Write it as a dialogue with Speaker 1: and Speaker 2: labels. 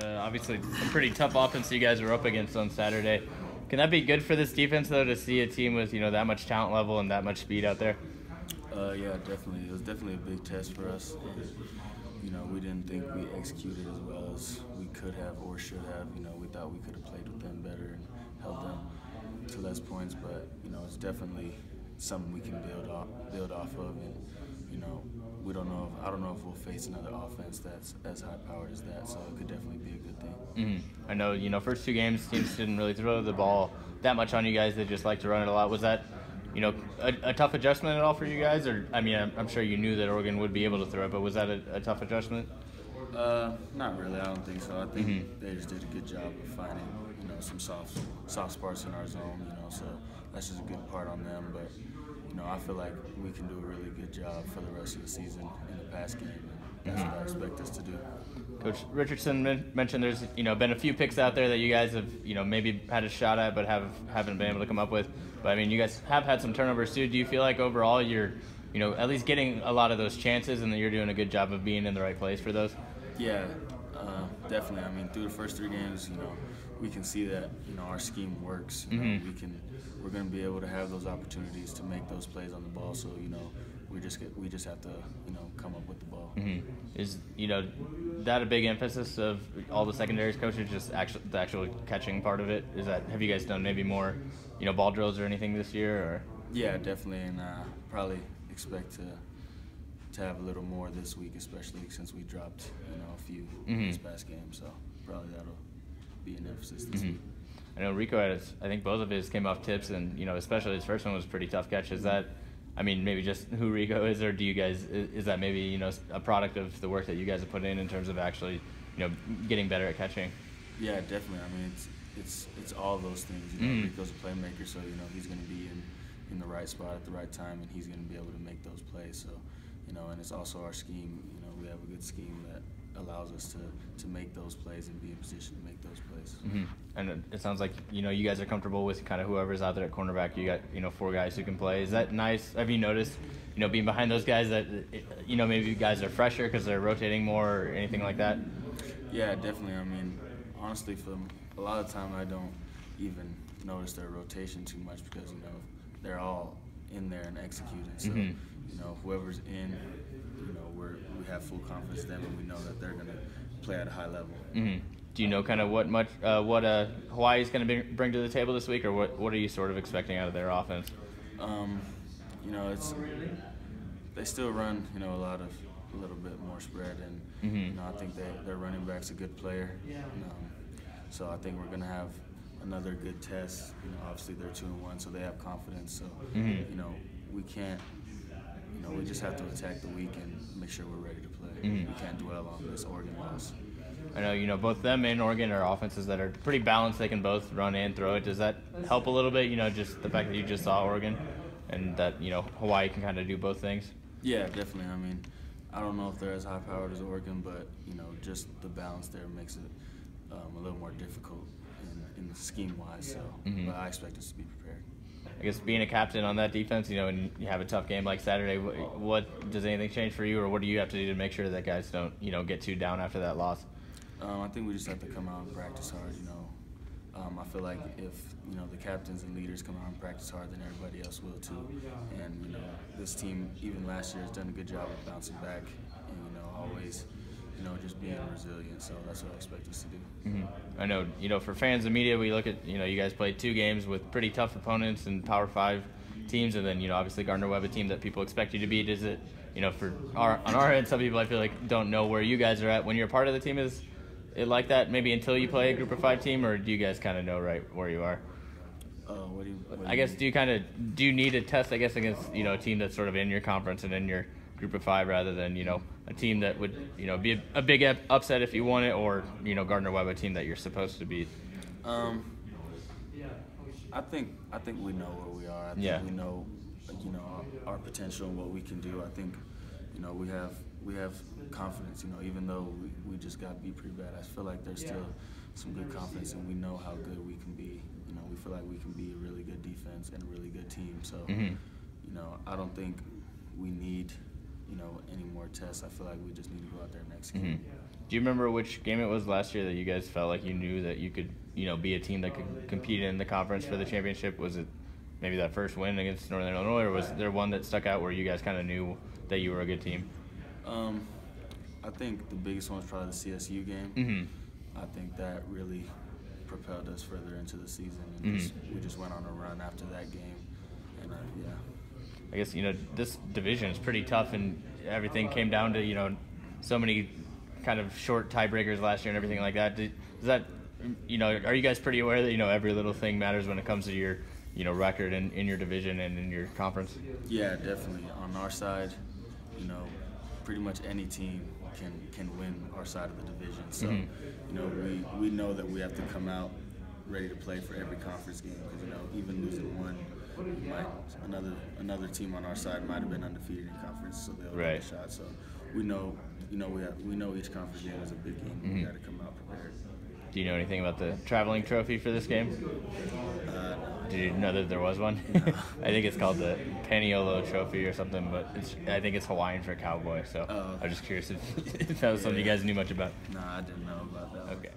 Speaker 1: Obviously, a pretty tough offense you guys were up against on Saturday. Can that be good for this defense, though, to see a team with that much talent level and that much speed out there?
Speaker 2: Yeah, definitely. It was definitely a big test for us. We didn't think we executed as well as we could have or should have. We thought we could have played with them better and held them to less points, but it's definitely something we can build off of, and we don't know. I don't know if we'll face another offense that's as high powered as that, so it could definitely be a good thing.
Speaker 1: Mm-hmm. I know, first two games teams didn't really throw the ball that much on you guys. They just like to run it a lot. Was that a tough adjustment at all for you guys? Or I'm sure you knew that Oregon would be able to throw it, but was that a tough adjustment?
Speaker 2: Not really. I don't think so. I think they just did a good job of finding some soft spots in our zone. So that's just a good part on them. But I feel like we can do a really good job for the rest of the season in the pass game, and that's what I expect us to do.
Speaker 1: Coach Richardson mentioned there's been a few picks out there that you guys have maybe had a shot at but haven't been able to come up with. But you guys have had some turnovers too. Do you feel like overall you're at least getting a lot of those chances and that you're doing a good job of being in the right place for those?
Speaker 2: Yeah, definitely. Through the first three games, we can see that our scheme works. We're going to be able to have those opportunities to make those plays on the ball. So we just have to come up with the ball.
Speaker 1: Is that a big emphasis of all the secondaries coaches? Just the actual catching part of it. Have you guys done maybe more ball drills or anything this year? Or
Speaker 2: yeah, definitely, and probably expect to have a little more this week, especially since we dropped a few this past game. So probably that'll be an emphasis this week.
Speaker 1: I know Rico Itis, I think both of his came off tips, and especially his first one was a pretty tough catch. Is that, maybe just who Rico is, or do you guys is that maybe a product of the work that you guys have put in terms of actually getting better at catching?
Speaker 2: Yeah, definitely. It's all those things. Rico's a playmaker, so he's going to be in the right spot at the right time, and he's going to be able to make those plays. So and it's also our scheme. We have a good scheme that allows us to make those plays and be in position to make those plays.
Speaker 1: And it sounds like you guys are comfortable with kind of whoever's out there at cornerback. You got 4 guys who can play. Is that nice? Have you noticed being behind those guys that maybe guys are fresher because they're rotating more or anything like that?
Speaker 2: Yeah, definitely. Honestly, for a lot of the time I don't even notice their rotation too much because they're all in there and executing. So whoever's in, we have full confidence in them, and we know that they're going to play at a high level.
Speaker 1: Do you know kind of what Hawaii's going to bring to the table this week, or what are you sort of expecting out of their offense?
Speaker 2: They still run a little bit more spread, and I think their running back's a good player. So I think we're going to have another good test. Obviously they're 2-1, so they have confidence. So we can't. We just have to attack the week and make sure we're ready to play. We can't dwell on this Oregon loss.
Speaker 1: I know, both them and Oregon are offenses that are pretty balanced. They can both run and throw it. Does that help a little bit, just the fact that you just saw Oregon and that, Hawaii can kind of do both things?
Speaker 2: Yeah, definitely. I don't know if they're as high-powered as Oregon, but, just the balance there makes it a little more difficult in the scheme-wise. So, but I expect us to be prepared.
Speaker 1: I guess being a captain on that defense, and you have a tough game like Saturday, what does anything change for you, or what do you have to do to make sure that guys don't, get too down after that loss?
Speaker 2: I think we just have to come out and practice hard. I feel like if the captains and leaders come out and practice hard, then everybody else will too. And this team, even last year, has done a good job of bouncing back and always just being resilient. So that's what I expect us to do.
Speaker 1: I know, for fans and media, we look at you guys played 2 games with pretty tough opponents and Power 5 teams, and then obviously Gardner-Webb, a team that people expect you to beat. Is it on our end, some people I feel like don't know where you guys are at when you're a part of the team? Is it like that maybe until you play a Group of 5 team, or do you guys kind of know right where you are? I guess do you need a test against a team that's sort of in your conference and in your Group of 5 rather than a team that would be a big upset if you won it, or Gardner-Webb, a team that you're supposed to beat?
Speaker 2: I think we know where we are. I think we know our potential and what we can do. I think we have confidence. Even though we just got beat pretty bad, I feel like there's still some good confidence, and we know how good we can be. We feel like we can be a really good defense and a really good team. So I don't think we need any more tests. I feel like we just need to go out there next game.
Speaker 1: Do you remember which game it was last year that you guys felt like you knew that you could, be a team that could compete in the conference for the championship? Was it maybe that first win against Northern Illinois, or was there one that stuck out where you guys kind of knew that you were a good team?
Speaker 2: I think the biggest one was probably the CSU game. I think that really propelled us further into the season. And we just went on a run after that game. And,
Speaker 1: I guess, this division is pretty tough, and everything came down to, so many kind of short tiebreakers last year and everything like that. Does that, are you guys pretty aware that, every little thing matters when it comes to your, record in your division and in your conference?
Speaker 2: Yeah, definitely. On our side, pretty much any team can win our side of the division. So, we know that we have to come out ready to play for every conference game because, even losing one, another team on our side might have been undefeated in conference, so they'll get a shot. So we know each conference game is a big game. We got to come out prepared.
Speaker 1: Do you know anything about the traveling trophy for this game?
Speaker 2: No.
Speaker 1: Did you know that there was one?
Speaker 2: No.
Speaker 1: I think it's called the Paniolo Trophy or something, but I think it's Hawaiian for cowboy. So
Speaker 2: okay.
Speaker 1: I was just curious if that was something you guys knew much about.
Speaker 2: No, I didn't know about that.
Speaker 1: Okay.